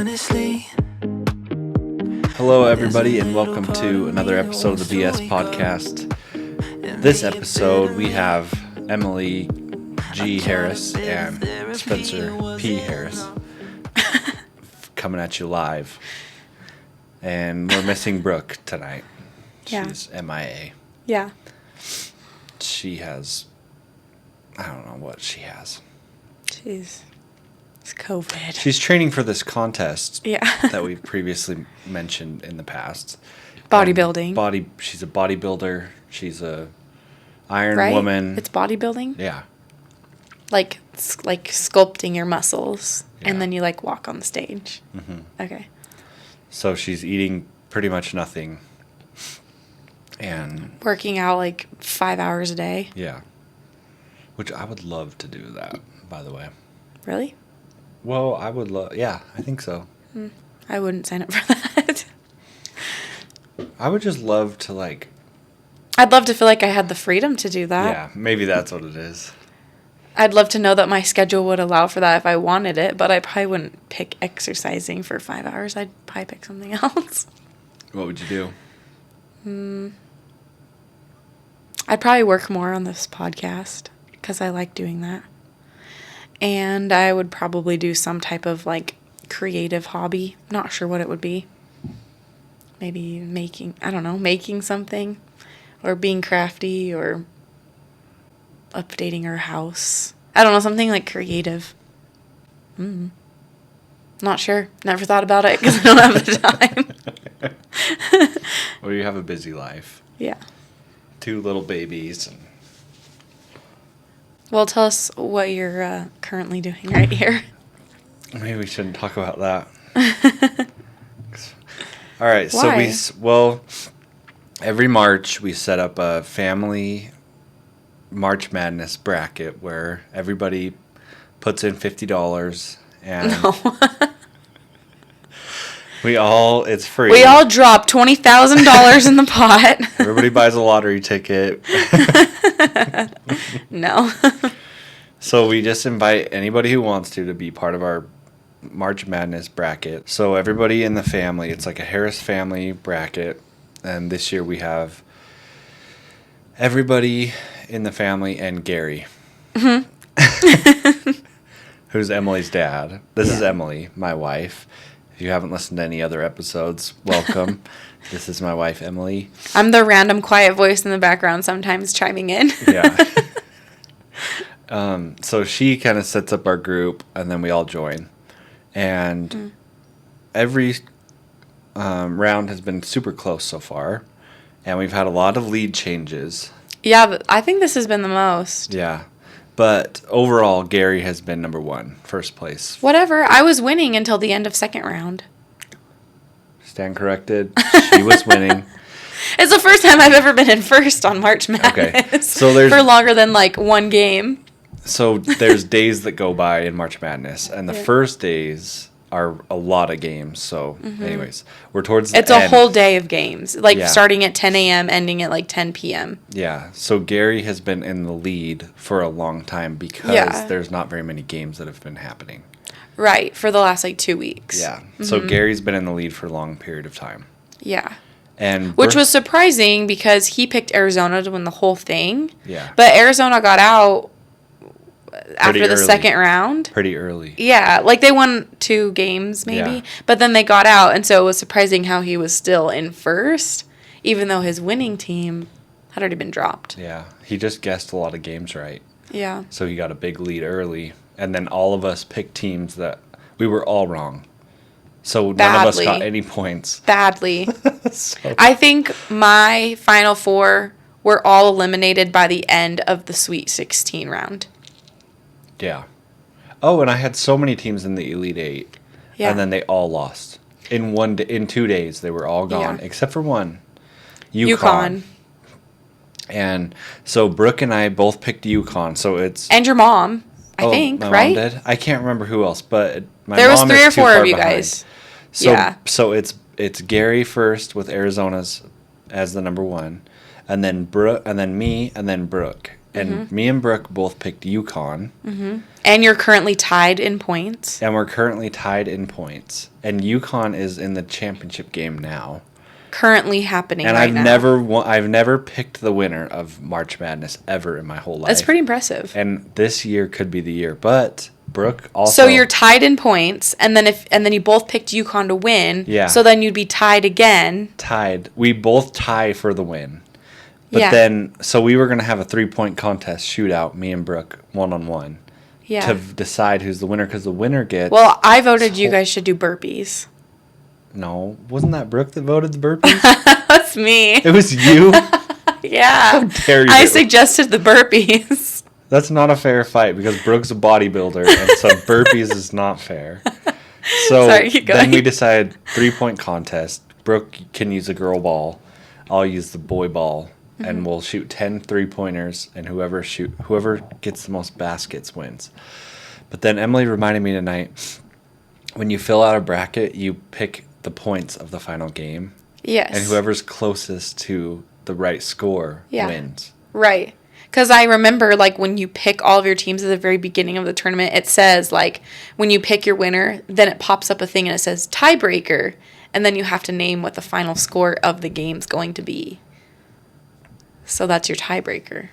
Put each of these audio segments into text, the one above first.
honestly. Hello, everybody, and welcome to another episode of the BS Podcast. This episode, we have Emily G. Harris and Spencer P. Harris coming at you live. And we're missing Brooke tonight. Yeah. She's MIA. Yeah. She has, I don't know what she has. Jeez. It's COVID. She's training for this contest that we've previously mentioned in the past. Bodybuilding. She's a bodybuilder. She's a iron right? woman. It's bodybuilding? Yeah. Like sculpting your muscles, Yeah. and then you walk on the stage. Mm-hmm. Okay. So she's eating pretty much nothing. And working out 5 hours a day. Yeah. Which I would love to do that, by the way. Really? Well, I would love, yeah, I think so. I wouldn't sign up for that. I would just love to I'd love to feel like I had the freedom to do that. Yeah, maybe that's what it is. I'd love to know that my schedule would allow for that if I wanted it, but I probably wouldn't pick exercising for 5 hours. I'd probably pick something else. What would you do? I'd probably work more on this podcast because I like doing that. And I would probably do some type of creative hobby. Not sure what it would be. Maybe making something or being crafty or updating our house. I don't know, something creative. Not sure. Never thought about it because I don't have the time. Well, you have a busy life. Yeah. 2 little babies. Well, tell us what you're currently doing right here. Maybe we shouldn't talk about that. All right. Why? So every March we set up a family March Madness bracket where everybody puts in $50 and it's free. We all drop $20,000 in the pot. Everybody buys a lottery ticket. No. So we just invite anybody who wants to be part of our March Madness bracket. So everybody in the family, it's like a Harris family bracket. And this year we have everybody in the family and Gary. Mm-hmm. Who's Emily's dad. This is Emily, my wife. If you haven't listened to any other episodes, welcome. This is my wife, Emily. I'm the random quiet voice in the background sometimes chiming in. Yeah. So she kind of sets up our group, and then we all join. And every round has been super close so far. And we've had a lot of lead changes. Yeah, but I think this has been the most. Yeah. But overall, Gary has been number 1, first place. Whatever. I was winning until the end of second round. Stand corrected. She was winning. It's the first time I've ever been in first on March Madness. Okay. So there's for longer than one game. So there's days that go by in March Madness, and the first days are a lot of games. So anyways, we're towards the end. It's a whole day of games, starting at 10 a.m., ending at 10 p.m. Yeah, so Gary has been in the lead for a long time because there's not very many games that have been happening. Right, for the last 2 weeks. Yeah, so Gary's been in the lead for a long period of time. Yeah. And which was surprising because he picked Arizona to win the whole thing. Yeah. But Arizona got out after the second round. Pretty early. Yeah, they won 2 games maybe, but then they got out, and so it was surprising how he was still in first, even though his winning team had already been dropped. Yeah, he just guessed a lot of games right. Yeah. So he got a big lead early, and then all of us picked teams that we were all wrong. So none of us got any points. Badly. I think my final 4 were all eliminated by the end of the Sweet 16 round. Yeah. Oh, and I had so many teams in the Elite 8. Yeah. And then they all lost. In 2 days, they were all gone, except for one. UConn. And so Brooke and I both picked UConn. So it's... And your mom, I think, my right? Mom did? I can't remember who else, but my there was mom 3 is or too 4 far of you behind. guys. So it's Gary first with Arizona's as the number 1, and then Brooke, and then me, and then Brooke. And me and Brooke both picked UConn. Mm-hmm. And you're currently tied in points. And we're currently tied in points. And UConn is in the championship game now. Currently happening and right now. I've never picked the winner of March Madness ever in my whole life. That's pretty impressive. And this year could be the year. But Brooke also. So you're tied in points, and then you both picked UConn to win. Yeah. So then you'd be tied again. Tied. We both tie for the win. But then, so we were going to have a 3-point contest shootout, me and Brooke, 1-on-1. Yeah. To decide who's the winner, because the winner gets. Well, I voted you guys should do burpees. No, wasn't that Brooke that voted the burpees? That's me. It was you? Yeah. How dare you? I suggested the burpees. That's not a fair fight because Brooke's a bodybuilder, and so burpees is not fair. So Sorry, keep going. Then we decided 3-point contest. Brooke can use a girl ball. I'll use the boy ball. And we'll shoot 10 3-pointers, and whoever gets the most baskets wins. But then Emily reminded me tonight, when you fill out a bracket, you pick the points of the final game. Yes. And whoever's closest to the right score wins. Right. Because I remember, like, when you pick all of your teams at the very beginning of the tournament, it says, like, when you pick your winner, then it pops up a thing and it says tiebreaker. And then you have to name what the final score of the game's going to be. So that's your tiebreaker.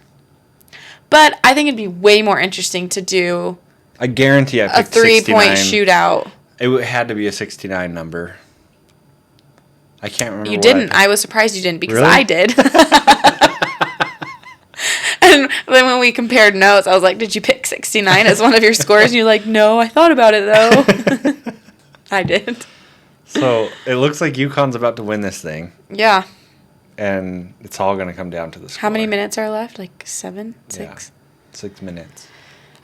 But I think it'd be way more interesting to do I guarantee I picked a 3-point shootout. It had to be a 69 number. I can't remember. You didn't. I was surprised you didn't because Really? I did. And then when we compared notes, I was like, did you pick 69 as one of your scores? And you're like, no, I thought about it though. I did. So it looks like UConn's about to win this thing. Yeah. And it's all going to come down to the score. How many minutes are left? Like 7? 6? Yeah, 6 minutes.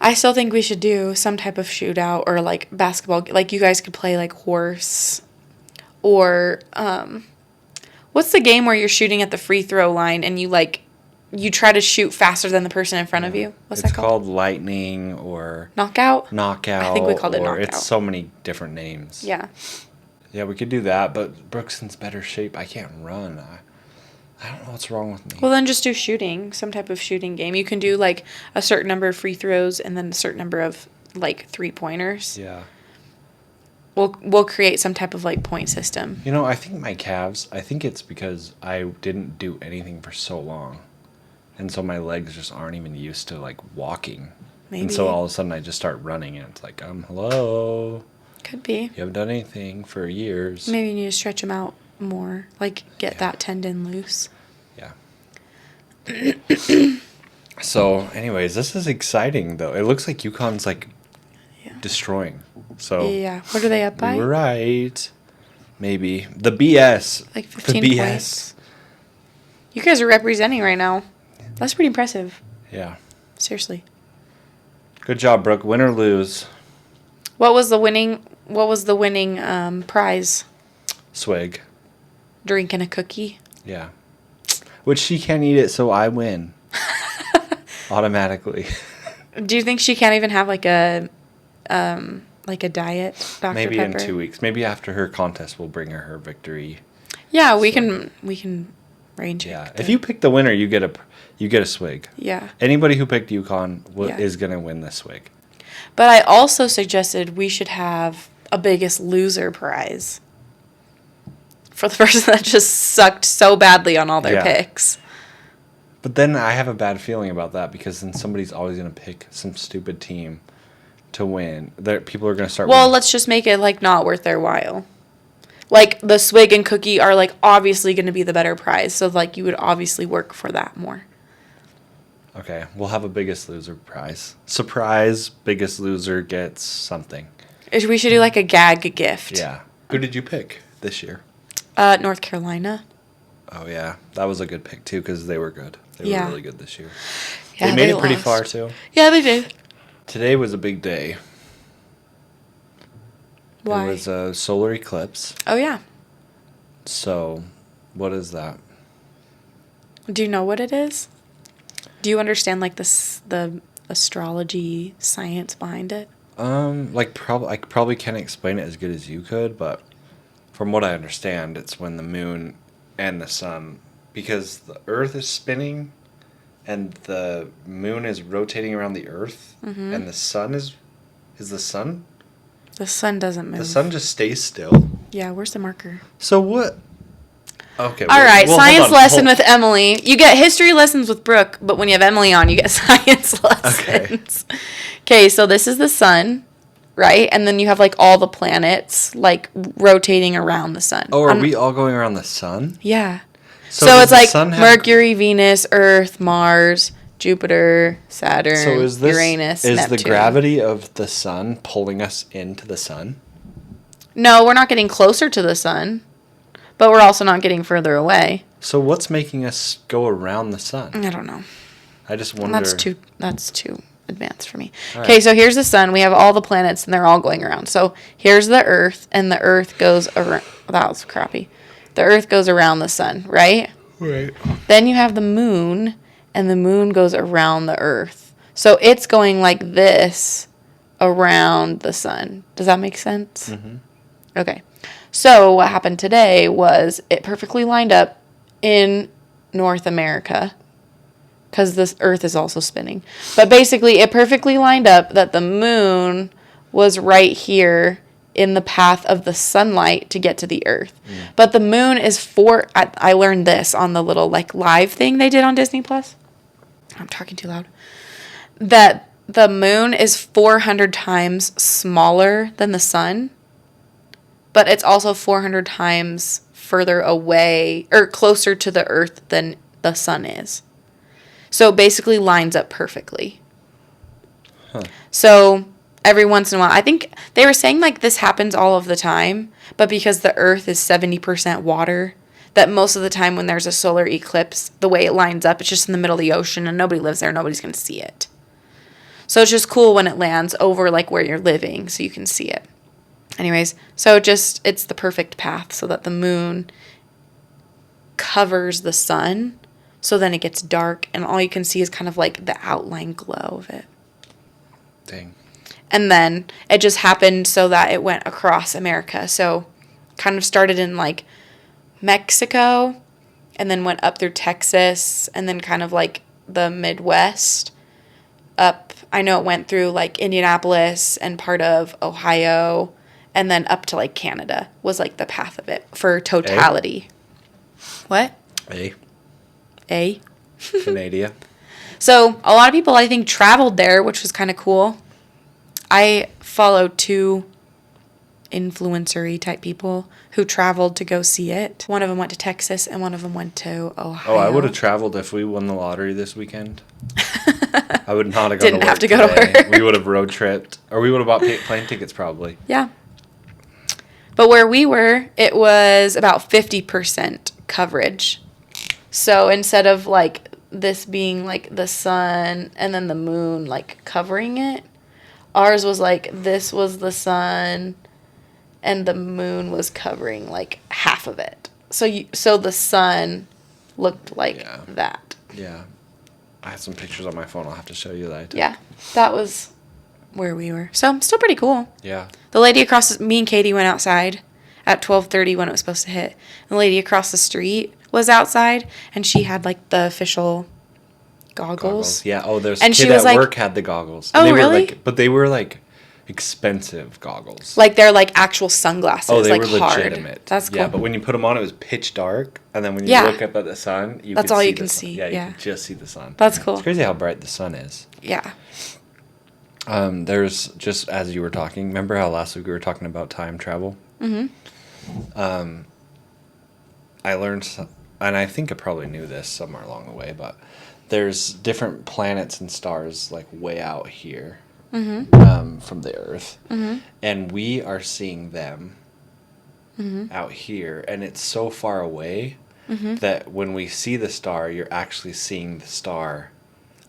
I still think we should do some type of shootout or like basketball. Like you guys could play like horse or what's the game where you're shooting at the free throw line and you try to shoot faster than the person in front of you? What's that called? It's called lightning or knockout. I think we called it knockout. It's so many different names. Yeah. Yeah, we could do that, but Brooke's in better shape. I can't run. I don't know what's wrong with me. Well, then just do shooting, some type of shooting game. You can do, like, a certain number of free throws and then a certain number of, like, 3-pointers. Yeah. We'll create some type of, like, point system. You know, I think my calves, I think it's because I didn't do anything for so long. And so my legs just aren't even used to, like, walking. Maybe. And so all of a sudden I just start running and it's like, hello. Could be. You haven't done anything for years. Maybe you need to stretch them out more, like get that tendon loose. Yeah. So, anyways, this is exciting though. It looks like UConn's like destroying. So yeah, what are they up by? We were right. Maybe the BS. Like 15 points. You guys are representing right now. That's pretty impressive. Yeah. Seriously. Good job, Brooke. Win or lose. What was the winning prize? Swig. Drink and a cookie. Yeah. Which she can't eat it, so I win. Automatically. Do you think she can't even have like a diet Dr. Maybe Pepper? in 2 weeks. Maybe after her contest, we'll bring her victory. Yeah, we can range it. Yeah. If you pick the winner, you get a swig. Yeah. Anybody who picked UConn is gonna win the swig. But I also suggested we should have a biggest loser prize for the person that just sucked so badly on all their picks. But then I have a bad feeling about that because then somebody's always going to pick some stupid team to win. People are going to start winning. Let's just make it like not worth their while. Like the swig and cookie are like obviously going to be the better prize. So like you would obviously work for that more. Okay, we'll have a biggest loser prize. Surprise, biggest loser gets something. We should do like a gag gift. Yeah. Who did you pick this year? North Carolina. Oh, yeah. That was a good pick, too, because they were good. They were really good this year. Yeah, they made it pretty far, too. Yeah, they did. Today was a big day. Why? It was a solar eclipse. Oh, yeah. So, what is that? Do you know what it is? Do you understand, like, the astrology science behind it? I probably can't explain it as good as you could, but from what I understand, it's when the moon and the sun, because the Earth is spinning and the moon is rotating around the Earth, and the sun is the sun? The sun doesn't move. The sun just stays still. Yeah, where's the marker? So what? Okay. All right, science lesson with Emily. You get history lessons with Brooke, but when you have Emily on, you get science lessons. Okay, so this is the sun, right? And then you have like all the planets like rotating around the sun. Oh, are we all going around the sun? Yeah. So it's like Mercury, Venus, Earth, Mars, Jupiter, Saturn, Uranus, Neptune. Is the gravity of the sun pulling us into the sun? No, we're not getting closer to the sun, but we're also not getting further away. So what's making us go around the sun? I don't know. I just wonder. That's too advanced for me. Okay, so here's the sun. We have all the planets, and they're all going around. So here's the Earth, and the Earth goes around. That was crappy. The Earth goes around the sun, right? Right. Then you have the moon, and the moon goes around the Earth. So it's going like this around the sun. Does that make sense? Mm-hmm. Okay. So what happened today was it perfectly lined up in North America because this Earth is also spinning. But basically it perfectly lined up that the moon was right here in the path of the sunlight to get to the Earth. Mm. But the moon is I learned this on the little like live thing they did on Disney Plus. I'm talking too loud. That the moon is 400 times smaller than the sun, but it's also 400 times further away or closer to the Earth than the sun is. So it basically lines up perfectly. Huh. So every once in a while, I think they were saying like this happens all of the time, but because the Earth is 70% water, that most of the time when there's a solar eclipse, the way it lines up, it's just in the middle of the ocean and nobody lives there. Nobody's going to see it. So it's just cool when it lands over like where you're living so you can see it. Anyways, so it's the perfect path so that the moon covers the sun. So then it gets dark and all you can see is kind of like the outline glow of it. Dang. And then it just happened so that it went across America. So kind of started in like Mexico and then went up through Texas and then kind of like the Midwest up. I know it went through like Indianapolis and part of Ohio and then up to like Canada was like the path of it for totality. What? A. Canada. So a lot of people I think traveled there, which was kind of cool. I follow 2 influencer-y type people who traveled to go see it. One of them went to Texas and one of them went to Ohio. Oh, I would have traveled if we won the lottery this weekend. I would not have gone Didn't to work have to go today. to work. We would have road tripped, or we would have bought plane tickets probably. Yeah. But where we were, it was about 50% coverage. So instead of like this being like the sun and then the moon like covering it, ours was like this was the sun and the moon was covering like half of it. So the sun looked like that. Yeah. I have some pictures on my phone. I'll have to show you that. Yeah. That was where we were. So still pretty cool. Yeah. The lady across me and Katie went outside at 12:30 when it was supposed to hit. And the lady across the street was outside and she had like the official goggles. Yeah. Oh, there's and a kid at work had the goggles. Oh, they really? But they were like expensive goggles. Like they're like actual sunglasses. Oh, they like were hard. legitimate. That's cool. Yeah, but when you put them on, it was pitch dark, and then when you look up at the sun, that's all you can see. Yeah, you can just see the sun. That's cool. It's crazy how bright the sun is. Yeah. There's just as you were talking. Remember how last week we were talking about time travel? Mm-hmm. I learned, and I think I probably knew this somewhere along the way, but there's different planets and stars like way out here. Mm-hmm. From the Earth, mm-hmm. and we are seeing them out here, and it's so far away that when we see the star, you're actually seeing the star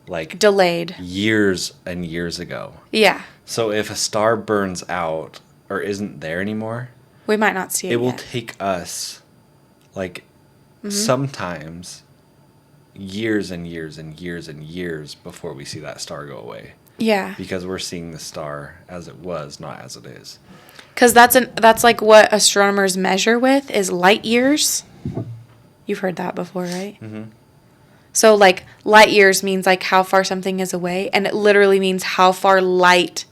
like delayed years and years ago. Yeah. So if a star burns out or isn't there anymore, we might not see it. It will take us like sometimes years and years and years and years before we see that star go away. Yeah. Because we're seeing the star as it was, not as it is. Because that's like what astronomers measure with is light years. You've heard that before, right? Mm-hmm. So, like, light years means, like, how far something is away. And it literally means how far light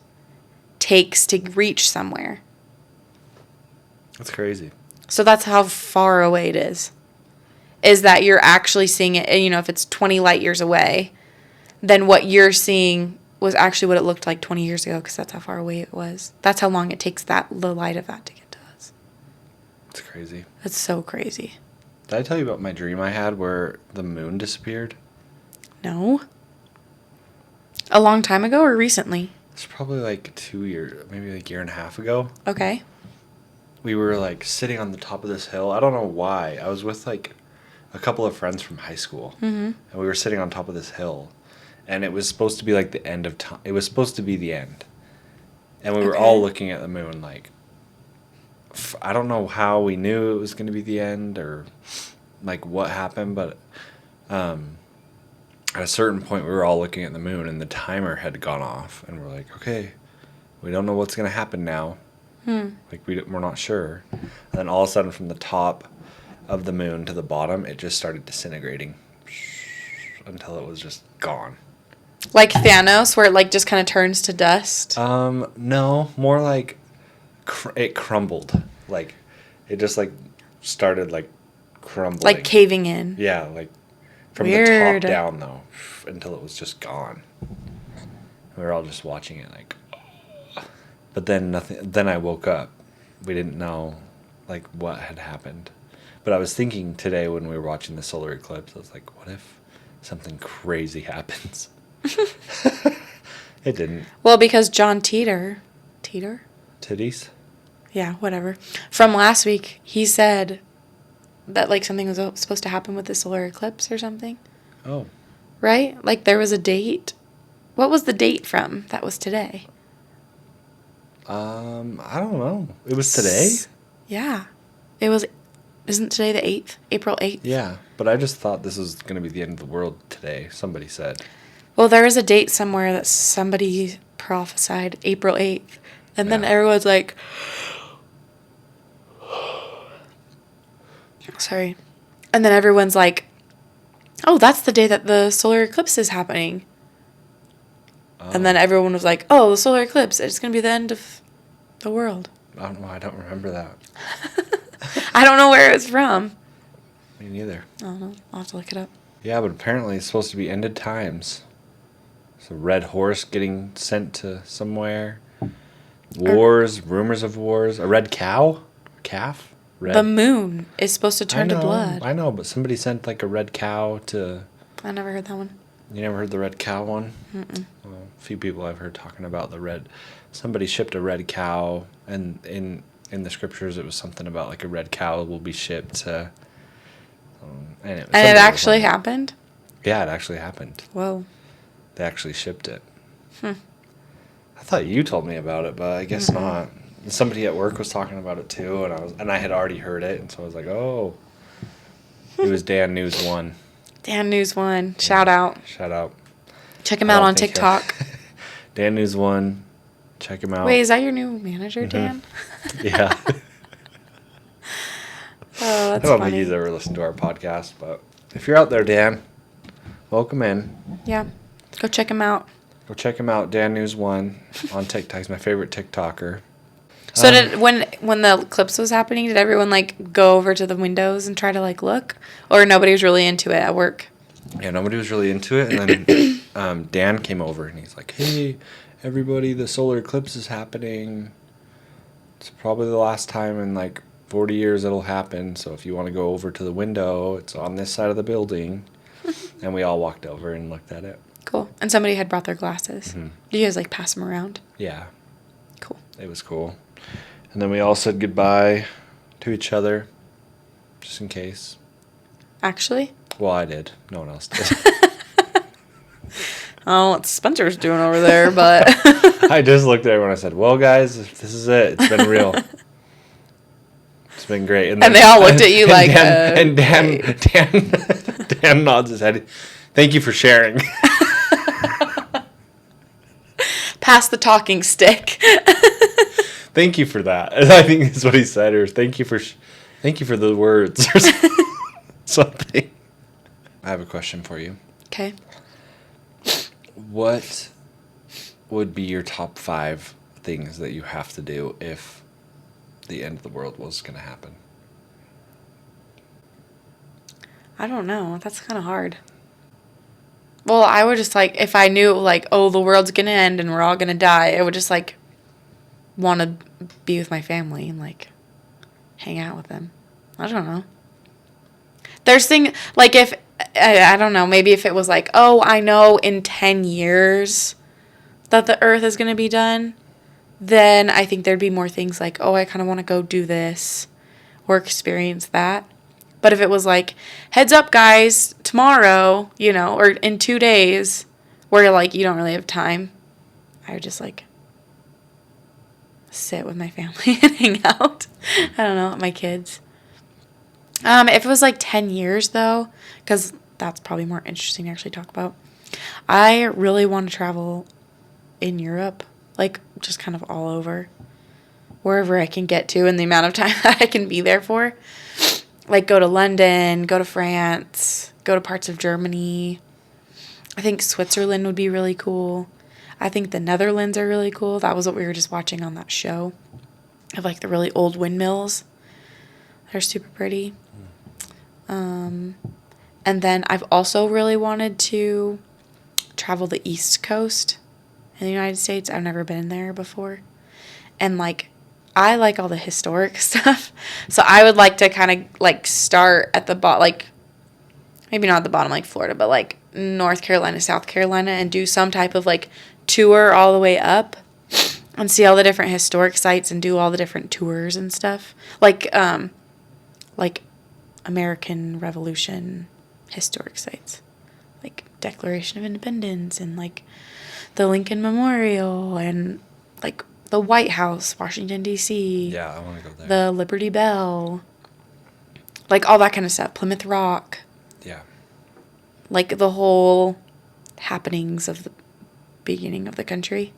takes to reach somewhere. That's crazy. So that's how far away it is. Is that you're actually seeing it, you know, if it's 20 light years away, then what you're seeing was actually what it looked like 20 years ago, because that's how far away it was. That's how long it takes the light of that to get to us. That's crazy. That's so crazy. Did I tell you about my dream I had where the moon disappeared? No. A long time ago or recently? It's probably like 2 years, maybe like a year and a half ago. Okay. We were like sitting on the top of this hill. I don't know why. I was with like a couple of friends from high school. And we were sitting on top of this hill. And it was supposed to be like the end of time. It was supposed to be the end. And we were all looking at the moon like, I don't know how we knew it was going to be the end or like what happened. But at a certain point, we were all looking at the moon and the timer had gone off. And we're like, okay, we don't know what's going to happen now. Like, we're not sure. And then all of a sudden, from the top of the moon to the bottom, it just started disintegrating until it was just gone. Like Thanos, where it, like, just kind of turns to dust? No. More like it crumbled. Like, it just, like, started, like, crumbling. Like caving in? Yeah, like, from Weird. the top down, though, until it was just gone. We were all just watching it, like... But then nothing. Then I woke up. We didn't know, like, what had happened. But I was thinking today when we were watching the solar eclipse, I was like, what if something crazy happens? It didn't. Well, because John Teeter? Titties? Yeah, whatever. From last week, he said that, like, something was supposed to happen with the solar eclipse or something. Oh. Right? Like, there was a date. What was the date from? That was today. I don't know. It was today? Yeah. It was, isn't today the 8th? April 8th? Yeah, but I just thought this was going to be the end of the world today, somebody said. Well, there is a date somewhere that somebody prophesied, April 8th. And then everyone's like... Sorry. And then everyone's like, oh, that's the day that the solar eclipse is happening. And then everyone was like, oh, the solar eclipse, it's going to be the end of the world. I don't know. I don't remember that. I don't know where it's from. Me neither. I don't know. I'll have to look it up. Yeah, but apparently it's supposed to be ended times. So red horse getting sent to somewhere. Wars, rumors of wars. A red cow? Calf? Red. The moon is supposed to turn to blood. I know, but somebody sent like a red cow to... I never heard that one. You never heard the red cow one? Mm-mm. Well, a few people I've heard talking about the red... Somebody shipped a red cow, and in the scriptures it was something about like a red cow will be shipped to... and it actually happened? Yeah, it actually happened. Whoa. They actually shipped it. I thought you told me about it, but I guess not. And somebody at work was talking about it too, and I had already heard it, and so I was like, oh. It was Dan News 1. Dan News 1. Shout out. Shout out. Check him out on TikTok. Dan News 1. Check him out. Wait, is that your new manager, Dan? Yeah. Oh, that's I don't funny. think he's ever listened to our podcast, but if you're out there, Dan, welcome in. Yeah. Go check him out. Go check him out, Dan News 1 on TikTok. He's my favorite TikToker. So when the eclipse was happening, did everyone like go over to the windows and try to like look, or nobody was really into it at work? Yeah, nobody was really into it, and then Dan came over and he's like, "Hey, everybody, the solar eclipse is happening. It's probably the last time in like 40 years it'll happen. So if you want to go over to the window, it's on this side of the building." And we all walked over and looked at it. Cool. And somebody had brought their glasses. Did you guys like pass them around? Yeah. Cool. It was cool. And then we all said goodbye to each other, just in case. Actually? Well, I did. No one else did. I don't know what Spencer's doing over there, but... I just looked at everyone and I said, well, guys, this is it. It's been real. It's been great. And they all looked at you like... Dan nods his head. Thank you for sharing. Pass the talking stick. Thank you for that. I think that's what he said. Or thank you for the words or something. I have a question for you. Okay. What would be your top 5 things that you have to do if the end of the world was going to happen? I don't know. That's kind of hard. Well, I would just, like, if I knew, like, oh, the world's going to end and we're all going to die, I would just, like, want to be with my family and, like, hang out with them. I don't know. There's things, like, if, I don't know, maybe if it was like, oh, I know in 10 years that the earth is going to be done, then I think there'd be more things like, oh, I kind of want to go do this or experience that. But if it was like, heads up, guys, tomorrow, you know, or in 2 days, where, like, you don't really have time, I would just, like, sit with my family and hang out. I don't know, with my kids. If it was, like, 10 years, though, because that's probably more interesting to actually talk about, I really want to travel in Europe, like, just kind of all over, wherever I can get to in the amount of time that I can be there for. Like, go to London, go to France, go to parts of Germany. I think Switzerland would be really cool. I think the Netherlands are really cool. That was what we were just watching on that show of, like, the really old windmills. They're super pretty. And then I've also really wanted to travel the East Coast in the United States. I've never been there before. And, like, I like all the historic stuff. So I would like to kind of, like, start at the bottom, like, maybe not at the bottom like Florida, but, like, North Carolina, South Carolina, and do some type of, like, tour all the way up and see all the different historic sites and do all the different tours and stuff. Like American Revolution historic sites. Like Declaration of Independence and, like, the Lincoln Memorial and, like, the White House, Washington, D.C. Yeah, I want to go there. The Liberty Bell. Like, all that kind of stuff. Plymouth Rock. Yeah. Like, the whole happenings of the beginning of the country.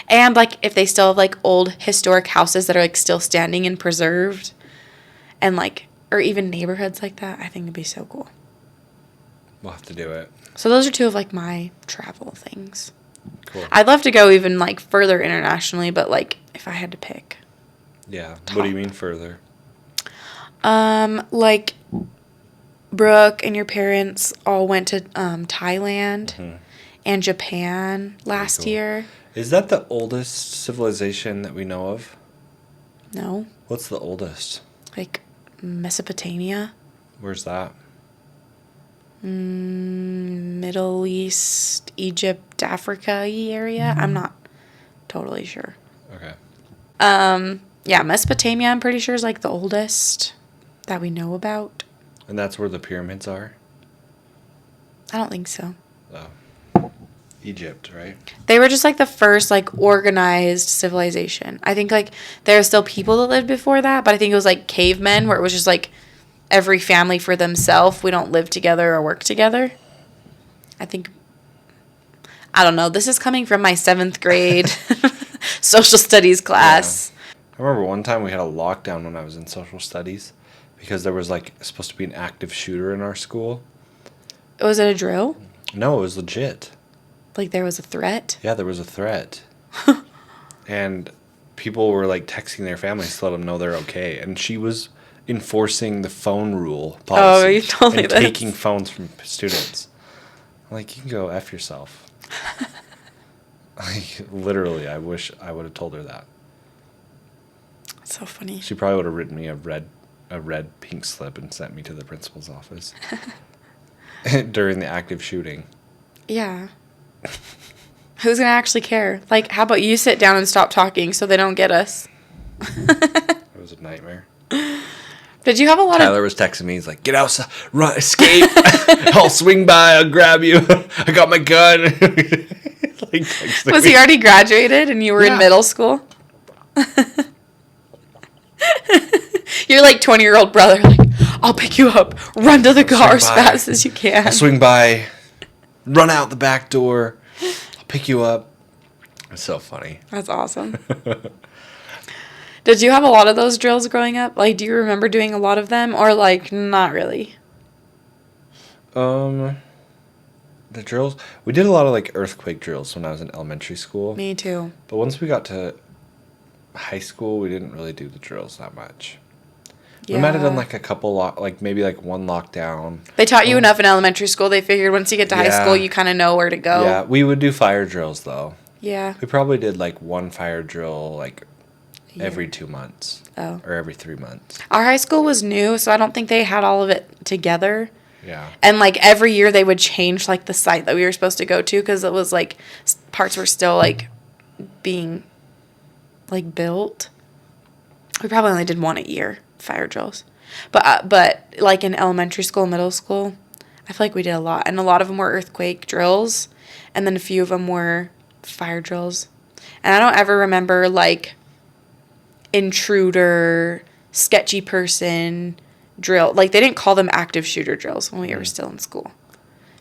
And, like, if they still have, like, old historic houses that are, like, still standing and preserved. And, like, or even neighborhoods like that. I think it'd be so cool. We'll have to do it. So those are 2 of, like, my travel things. Cool. I'd love to go even, like, further internationally, but, like, if I had to pick. Yeah. Top. What do you mean further? Like, Brooke and your parents all went to Thailand and Japan last year. Is that the oldest civilization that we know of? No. What's the oldest? Like, Mesopotamia. Where's that? Middle East, Egypt, Africa area. I'm not totally sure. Okay. Yeah, Mesopotamia, I'm pretty sure, is, like, the oldest that we know about. And that's where the pyramids are? I don't think so. Oh. Egypt, right? They were just, like, the first, like, organized civilization. I think, like, there are still people that lived before that, but I think it was, like, cavemen, where it was just, like, every family for themselves. We don't live together or work together. I think, I don't know. This is coming from my 7th grade social studies class. Yeah. I remember one time we had a lockdown when I was in social studies because there was, like, supposed to be an active shooter in our school. Was it a drill? No, it was legit. Like, there was a threat? Yeah, there was a threat. And people were, like, texting their families to let them know they're okay. And she was enforcing the phone rule policy. Oh, you told me and this. taking phones from students. I'm like, you can go F yourself. Like, literally, I wish I would have told her that. That's so funny. She probably would have written me a red pink slip and sent me to the principal's office during the active shooting. Yeah. Who's going to actually care? Like, how about you sit down and stop talking so they don't get us? It was a nightmare. Did you have a lot Tyler was texting me. He's like, get outside, run, escape. I'll swing by, I'll grab you. I got my gun. Like, was he already graduated and you were in middle school? You're like 20-year-old brother, like, I'll pick you up. Run to the car as fast as you can. I'll swing by, run out the back door. I'll pick you up. It's so funny. That's awesome. Did you have a lot of those drills growing up? Like, do you remember doing a lot of them or, like, not really? The drills, we did a lot of like earthquake drills when I was in elementary school. Me too. But once we got to high school, we didn't really do the drills that much. Yeah. We might have done like a couple, like maybe like one lockdown. They taught you enough in elementary school. They figured once you get to high school, you kind of know where to go. Yeah, we would do fire drills though. Yeah. We probably did like one fire drill like every 2 months. Oh. Or every 3 months. Our high school was new, so I don't think they had all of it together. Yeah. And like every year they would change like the site that we were supposed to go to because it was like parts were still like being like built. We probably only did one a year, fire drills. But like in elementary school, middle school, I feel like we did a lot. And a lot of them were earthquake drills. And then a few of them were fire drills. And I don't ever remember like intruder, sketchy person drill. Like they didn't call them active shooter drills when we were still in school.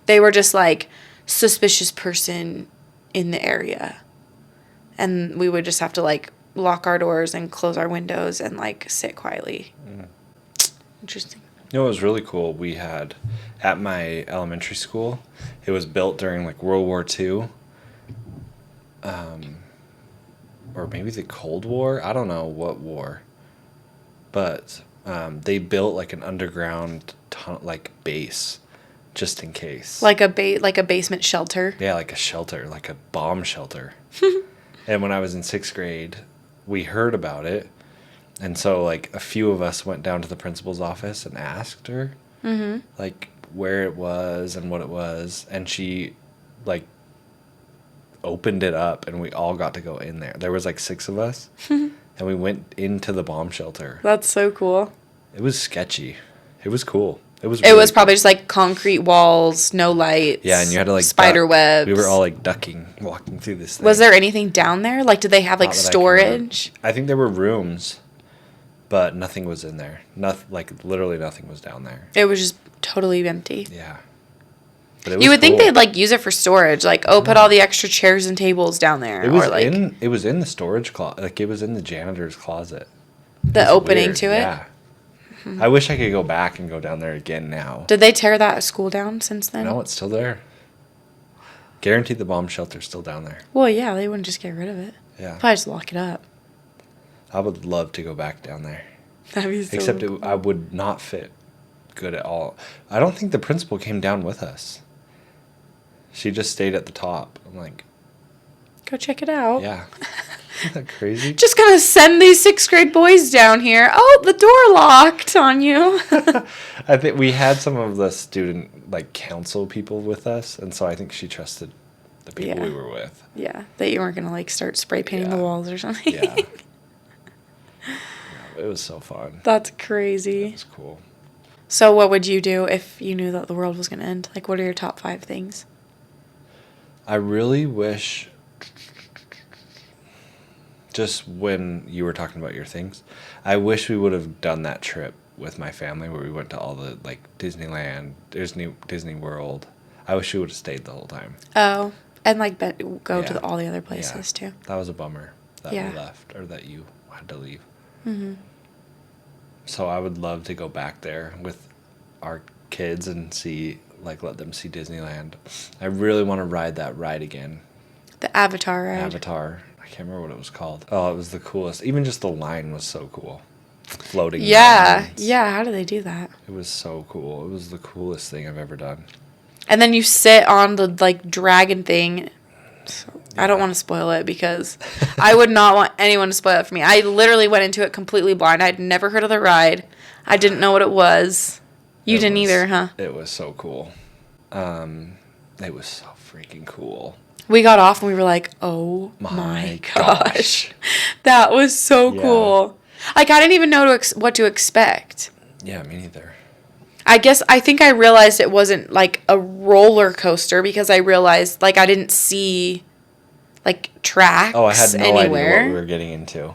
They were just like suspicious person in the area. And we would just have to like lock our doors and close our windows and like sit quietly. Interesting. You know what was really cool? We had at my elementary school, it was built during like World War II. Or maybe the Cold War. I don't know what war. But they built like an underground like base just in case. Like a basement shelter. Yeah, like a shelter, like a bomb shelter. And when I was in 6th grade, we heard about it. And so like a few of us went down to the principal's office and asked her like where it was and what it was, and she like opened it up and we all got to go in there. There was like 6 of us. And we went into the bomb shelter. That's so cool. It was sketchy. It was cool. It was probably just like concrete walls, no lights. Yeah, and you had to like spider webs. We were all like ducking, walking through this thing. Was there anything down there? Like, did they have like storage? I think there were rooms, but nothing was in there. Like literally nothing was down there. It was just totally empty. Yeah. But it was you would cool. think they'd like use it for storage, like put all the extra chairs and tables down there. It was or like it was in the storage closet, like it was in the janitor's closet. The opening weird. to it. Yeah. I wish I could go back and go down there again now. Did they tear that school down since then? No, it's still there. Guaranteed the bomb shelter's still down there. Well, yeah, they wouldn't just get rid of it. Yeah. Probably just lock it up. I would love to go back down there. That'd be so Except cool. I would not fit good at all. I don't think the principal came down with us. She just stayed at the top. I'm like, go check it out. yeah. Isn't that crazy? Just gonna send these 6th grade boys down here. Oh, the door locked on you. I think we had some of the student like council people with us, and so I think she trusted the people we were with. Yeah, that you weren't gonna like start spray painting the walls or something. Yeah. It was so fun. That's crazy. It was cool. So what would you do if you knew that the world was gonna end? Like, what are your top 5 things? I really wish, just when you were talking about your things, I wish we would have done that trip with my family where we went to all the, like, Disneyland, Disney World. I wish we would have stayed the whole time. Oh, and like go to all the other places too. That was a bummer that we left, or that you had to leave. Mm-hmm. So I would love to go back there with our kids and see, like, let them see Disneyland. I really want to ride that ride again. The Avatar ride. Avatar. I can't remember what it was called. Oh, it was the coolest. Even just the line was so cool. Floating. Yeah. mountains. Yeah. How do they do that? It was so cool. It was the coolest thing I've ever done. And then you sit on the like dragon thing. So, I don't want to spoil it because I would not want anyone to spoil it for me. I literally went into it completely blind. I'd never heard of the ride. I didn't know what it was. You didn't either, huh? It was so cool. It was so freaking cool. We got off and we were like, oh my gosh. That was so cool. Like, I didn't even know what to expect. Yeah, me neither. I think I realized it wasn't like a roller coaster because I realized like I didn't see like tracks anywhere. Oh, I had no idea what we were getting into.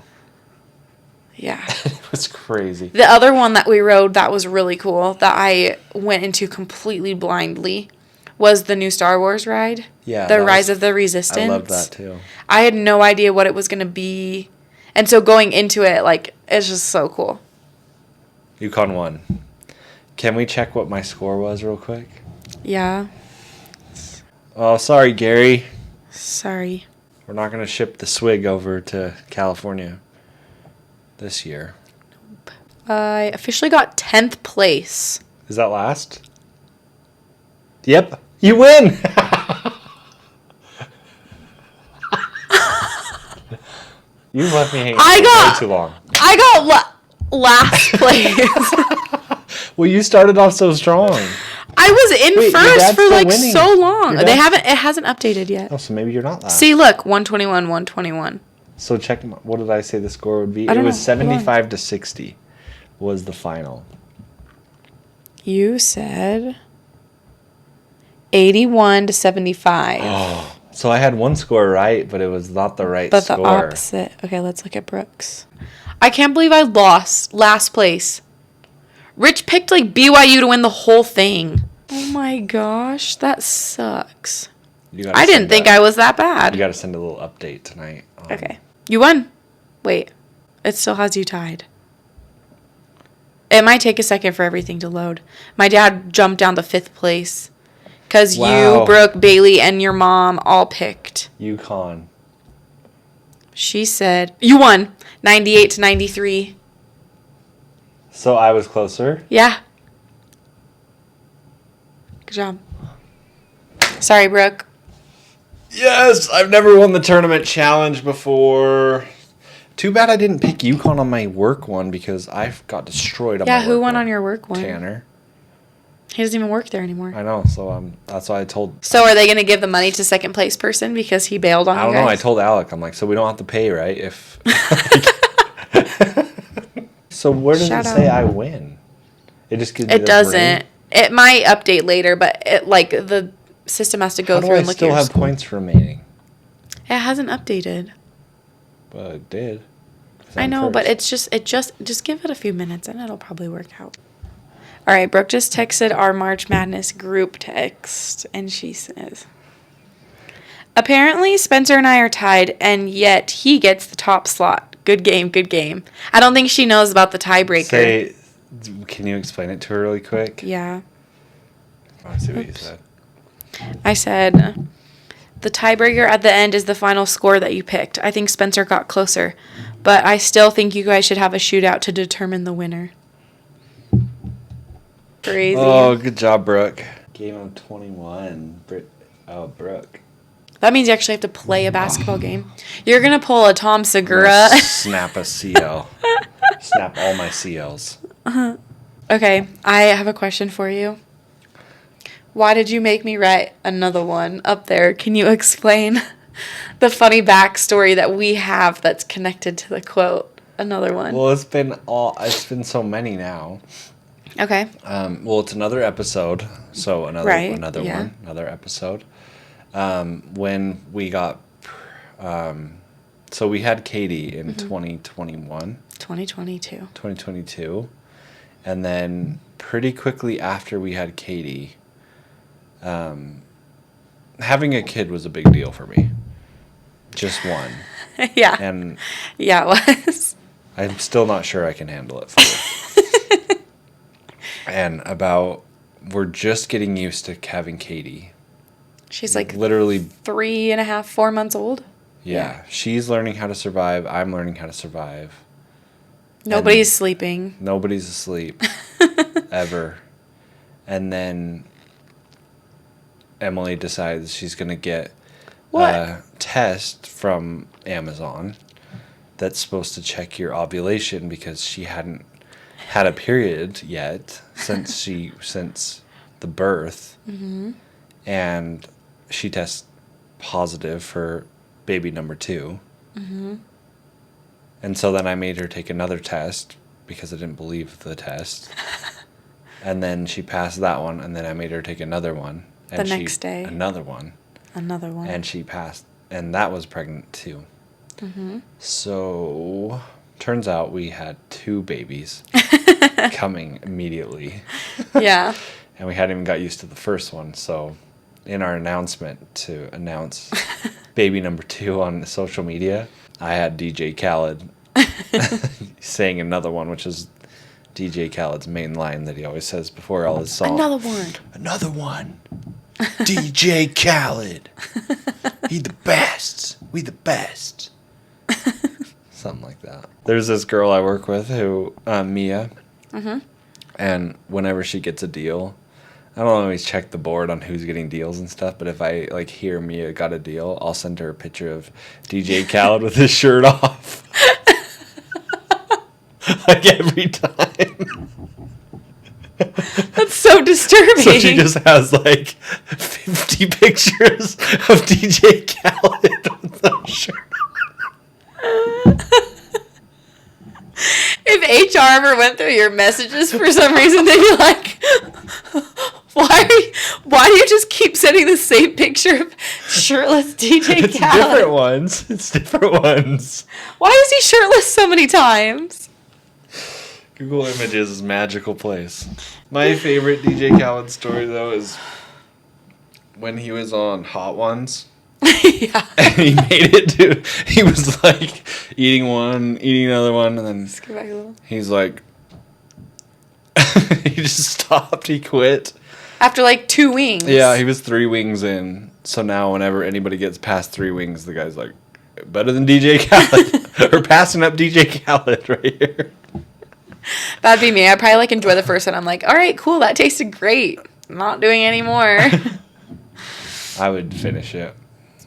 Yeah. It was crazy. The other one that we rode that was really cool that I went into completely blindly was the new Star Wars ride. Yeah. The Rise of the Resistance. I love that too. I had no idea what it was going to be. And so going into it, like, it's just so cool. Yukon won. Can we check what my score was real quick? Yeah. Oh, sorry, Gary. Sorry. We're not going to ship the swig over to California this year. I officially got 10th place. Is that last? Yep. You win! You left me hanging way too long. I got last place. Well, you started off so strong. I was in first for like winning. so long. It hasn't updated yet. Oh, so maybe you're not last. See, look, 121, 121. So check, what did I say the score would be? I don't It was know. 75 to 60 was the final. You said 81 to 75. Oh, so I had one score right, but it was not the right But score. the opposite. Okay, let's look at Brooks. I can't believe I lost last place. Rich picked like BYU to win the whole thing. Oh my gosh, that sucks. I didn't think I was that bad. You got to send a little update tonight. Okay. You won. Wait. It still has you tied. It might take a second for everything to load. My dad jumped down to 5th place. Because you, Brooke, Bailey, and your mom all picked. UConn. She said, you won. 98 to 93. So I was closer? Yeah. Good job. Sorry, Brooke. Yes, I've never won the tournament challenge before. Too bad I didn't pick UConn on my work one because I got destroyed on my work one. Yeah, who won on your work one? Tanner. He doesn't even work there anymore. I know, so that's why I told... So are they going to give the money to second place person because he bailed on you guys? I don't know, I told Alec, I'm like, so we don't have to pay, right? If... So where does it say I win? It just gives me It doesn't. It might update later, but the system has to go through and look at your How do I still have points remaining? It hasn't updated. But it did. I know, but it's just give it a few minutes and it'll probably work out. All right, Brooke just texted our March Madness group text, and she says, apparently Spencer and I are tied, and yet he gets the top slot. Good game, good game. I don't think she knows about the tiebreaker. Can you explain it to her really quick? Yeah. I want to see what you said. I said, the tiebreaker at the end is the final score that you picked. I think Spencer got closer, but I still think you guys should have a shootout to determine the winner. Crazy. Oh, good job, Brooke. Game of 21. Brooke. That means you actually have to play a basketball game. You're going to pull a Tom Segura. Snap a CL. Snap all my CLs. Okay, I have a question for you. Why did you make me write another one up there? Can you explain the funny backstory that we have that's connected to the quote? Another one. Well, it's been so many now. Okay. Well, it's another episode. So another episode. When we got, so we had Katie in 2021. 2022. And then pretty quickly after we had Katie, having a kid was a big deal for me. Just one. Yeah. And yeah, it was. I'm still not sure I can handle it fully. And we're just getting used to having Katie. She's like literally 3.5, 4 months old. Yeah. She's learning how to survive. I'm learning how to survive. Nobody's sleeping. Nobody's asleep. Ever. And then Emily decides she's going to get a test from Amazon that's supposed to check your ovulation because she hadn't had a period yet since the birth. Mm-hmm. And she tests positive for baby number 2. Mm-hmm. And so then I made her take another test because I didn't believe the test. And then she passed that one, and then I made her take another one. And the next day. Another one. And she passed, and that was pregnant too. Mm-hmm. So, turns out we had 2 babies coming immediately. Yeah. And we hadn't even got used to the first one, so in our announcement to announce baby number 2 on social media, I had DJ Khaled saying another one, which is DJ Khaled's main line that he always says before all his songs. Another one. Another one. DJ Khaled. He the best. We the best. Something like that. There's this girl I work with who, Mia. Mm-hmm. And whenever she gets a deal, I don't always check the board on who's getting deals and stuff, but if I like hear Mia got a deal, I'll send her a picture of DJ Khaled with his shirt off. Like every time. That's so disturbing. So she just has like 50 pictures of DJ Khaled with the shirt on. If HR ever went through your messages for some reason, they'd be like, why do you just keep sending the same picture of shirtless DJ It's Khaled? different ones. It's different ones. Why is he shirtless so many times? Google Images is a magical place. My favorite DJ Khaled story, though, is when he was on Hot Ones. Yeah. And he made it to... He was, like, eating one, eating another one, and then Just go back a little. he's like... he just stopped. He quit. After, like, 2 wings. Yeah, he was 3 wings in. So now whenever anybody gets past 3 wings, the guy's like, better than DJ Khaled. Or passing up DJ Khaled right here. That'd be me. I'd probably, like, enjoy the first one. I'm like, all right, cool, that tasted great. I'm not doing any more. I would finish it.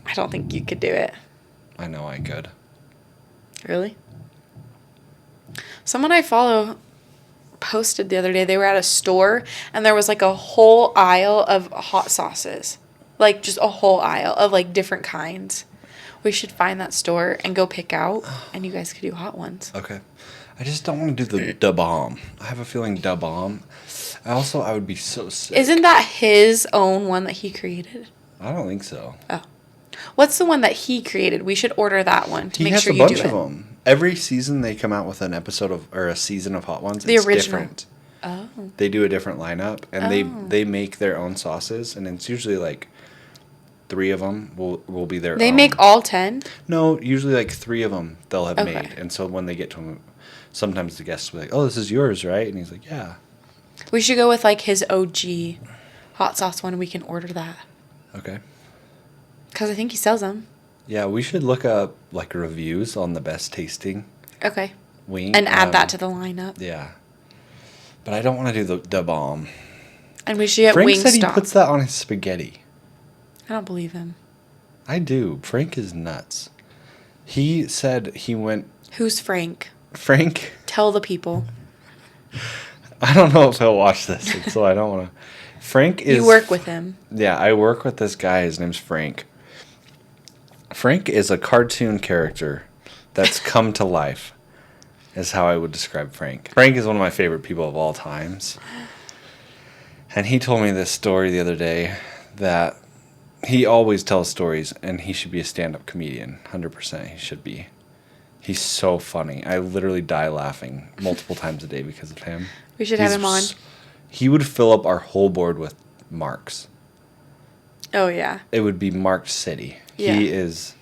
I don't think you could do it. I know I could. Really? Someone I follow posted the other day, they were at a store, and there was, like, a whole aisle of hot sauces. Like, just a whole aisle of, like, different kinds. We should find that store and go pick out, and you guys could do hot ones. Okay. I just don't want to do the da bomb. I have a feeling da bomb. I would be so sick. Isn't that his own one that he created? I don't think so. Oh. What's the one that he created? We should order that one to make sure you do it. He has a bunch of them. Every season they come out with an episode of, or a season of Hot Ones. The it's original. Different. Oh. They do a different lineup, and they make their own sauces, and it's usually like 3 of them will be their own. They make all 10? No, usually like 3 of them they'll have Okay. made, and so when they get to them, sometimes the guests will be like, "Oh, this is yours, right?" And he's like, "Yeah." We should go with, like, his OG hot sauce one, and we can order that. Okay. Because I think he sells them. Yeah, we should look up like reviews on the best tasting Okay. wing And add that to the lineup. Yeah, but I don't want to do the bomb. And we should get Frank Wingstop. said he puts that on his spaghetti. I don't believe him. I do. Frank is nuts. He said he went. Who's Frank? Frank. Tell the people. I don't know if he'll watch this, so I don't want to. Frank is. You work with him. Yeah, I work with this guy. His name's Frank. Frank is a cartoon character that's come to life, is how I would describe Frank. Frank is one of my favorite people of all times. And he told me this story the other day that he always tells stories, and he should be a stand-up comedian. 100% he should be. He's so funny. I literally die laughing multiple times a day because of him. We should have him on. He would fill up our whole board with marks. Oh, yeah. It would be marked city. Yeah. He is...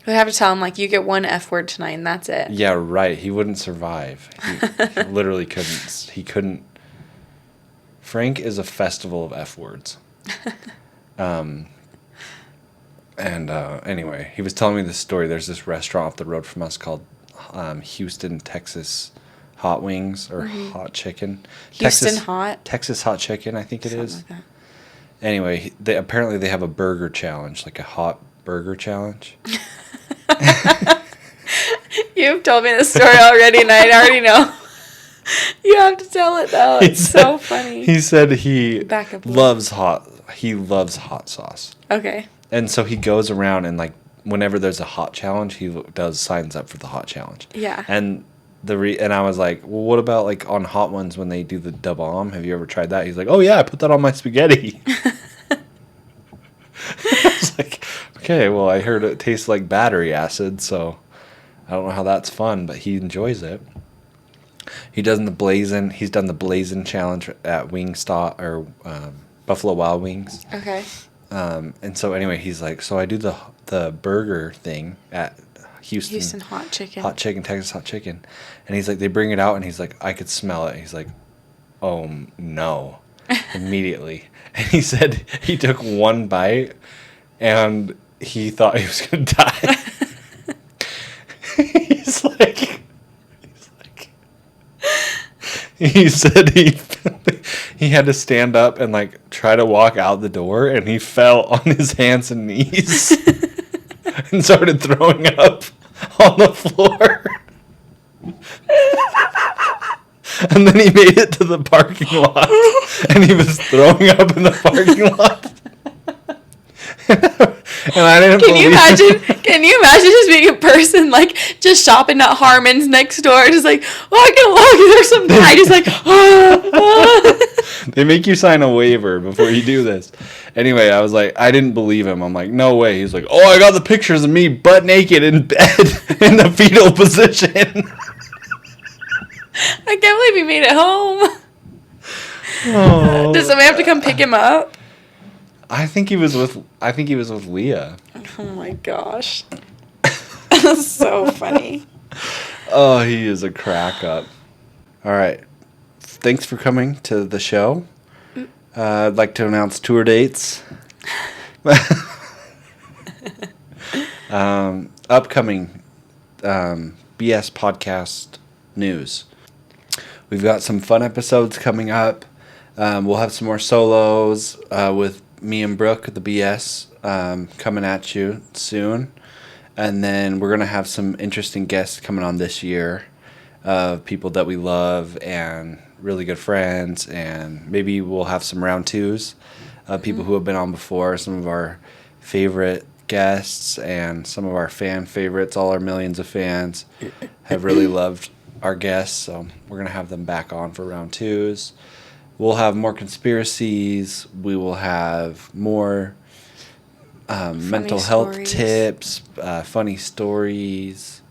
We have to tell him, like, you get 1 F word tonight, and that's it. Yeah, right. He wouldn't survive. He literally couldn't. He couldn't... Frank is a festival of F words. Anyway, he was telling me this story. There's this restaurant up the road from us called Houston, Texas Hot Wings or Hot Chicken. Houston Hot? Texas Hot Chicken, I think it Something is. like that. Anyway, apparently they have a burger challenge, like a hot burger challenge. You've told me this story already, and I already know. You have to tell it, though. It's so funny. He said he Back up a loves hot sauce. Okay. And so he goes around and, like, whenever there's a hot challenge, he signs up for the hot challenge. Yeah. And and I was like, well, what about, like, on Hot Ones when they do the da bomb? Have you ever tried that? He's like, oh, yeah, I put that on my spaghetti. I was like, okay, well, I heard it tastes like battery acid, so I don't know how that's fun, but he enjoys it. He's done the Blazin' challenge at Wingstop or Buffalo Wild Wings. Okay. And so anyway, he's like, so I do the burger thing at Houston hot chicken. Texas hot chicken. And he's like, they bring it out, and he's like, I could smell it. He's like, oh, no, immediately. And he said he took one bite, and he thought he was going to die. He said he had to stand up and like try to walk out the door, and he fell on his hands and knees and started throwing up on the floor. And then he made it to the parking lot, and he was throwing up in the parking lot. And I didn't believe it. Can you imagine just being a person like just shopping at Harmon's next door, just like walking along, there's some guy just like They make you sign a waiver before you do this. Anyway, I was like, I didn't believe him. I'm like, no way. He's like, oh, I got the pictures of me butt naked in bed in the fetal position. I can't believe he made it home. Oh. Does somebody have to come pick him up? I think he was with Leah. Oh my gosh. That's so funny. Oh, he is a crack up. All right. Thanks for coming to the show. I'd like to announce tour dates. Upcoming BS podcast news. We've got some fun episodes coming up. We'll have some more solos with me and Brooke at the BS coming at you soon. And then we're going to have some interesting guests coming on this year of people that we love and really good friends. And maybe we'll have some round twos of people who have been on before, some of our favorite guests and some of our fan favorites. All our millions of fans have really loved our guests. So we're going to have them back on for round twos. We'll have more conspiracies. We will have more mental health tips, funny stories.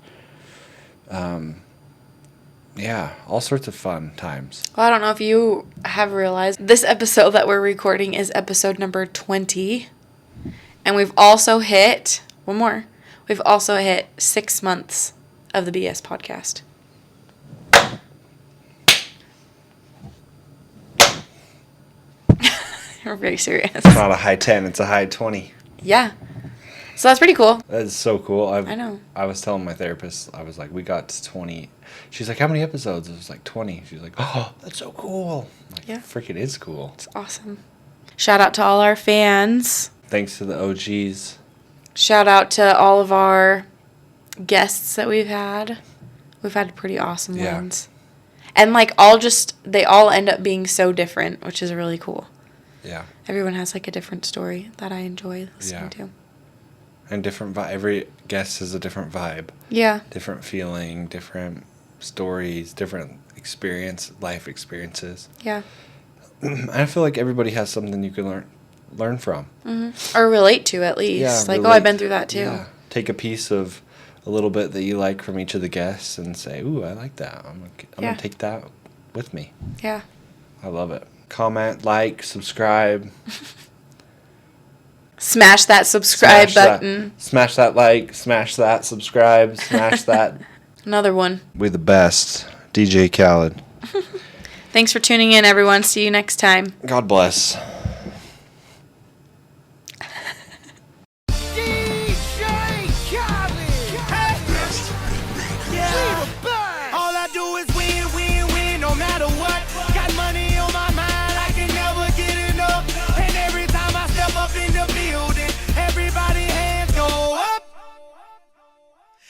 Yeah, all sorts of fun times. Well, I don't know if you have realized this episode that we're recording is episode number 20. And we've also hit, one more, we've also hit 6 months of the BS podcast. We're very serious. It's not a high 10, it's a high 20. Yeah. So that's pretty cool. That is so cool. I know. I was telling my therapist, I was like, we got to 20. She's like, how many episodes? It was like 20. She's like, oh, that's so cool. I'm like, yeah. Freaking is cool. It's awesome. Shout out to all our fans. Thanks to the OGs. Shout out to all of our guests that we've had. We've had pretty awesome ones. And like they all end up being so different, which is really cool. Yeah. Everyone has like a different story that I enjoy listening to. And different every guest has a different vibe. Yeah. Different feeling, different stories, different life experiences. Yeah. I feel like everybody has something you can learn from. Mm-hmm. Or relate to at least. Yeah, like, I've been through that too. Yeah. Take a piece of a little bit that you like from each of the guests and say, ooh, I like that. I'm going to take that with me. Yeah. I love it. Comment, like, subscribe. Smash that subscribe button. Smash that like, smash that subscribe, smash that. Another one. We're the best. DJ Khaled. Thanks for tuning in, everyone. See you next time. God bless.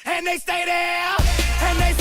And they stay there, and they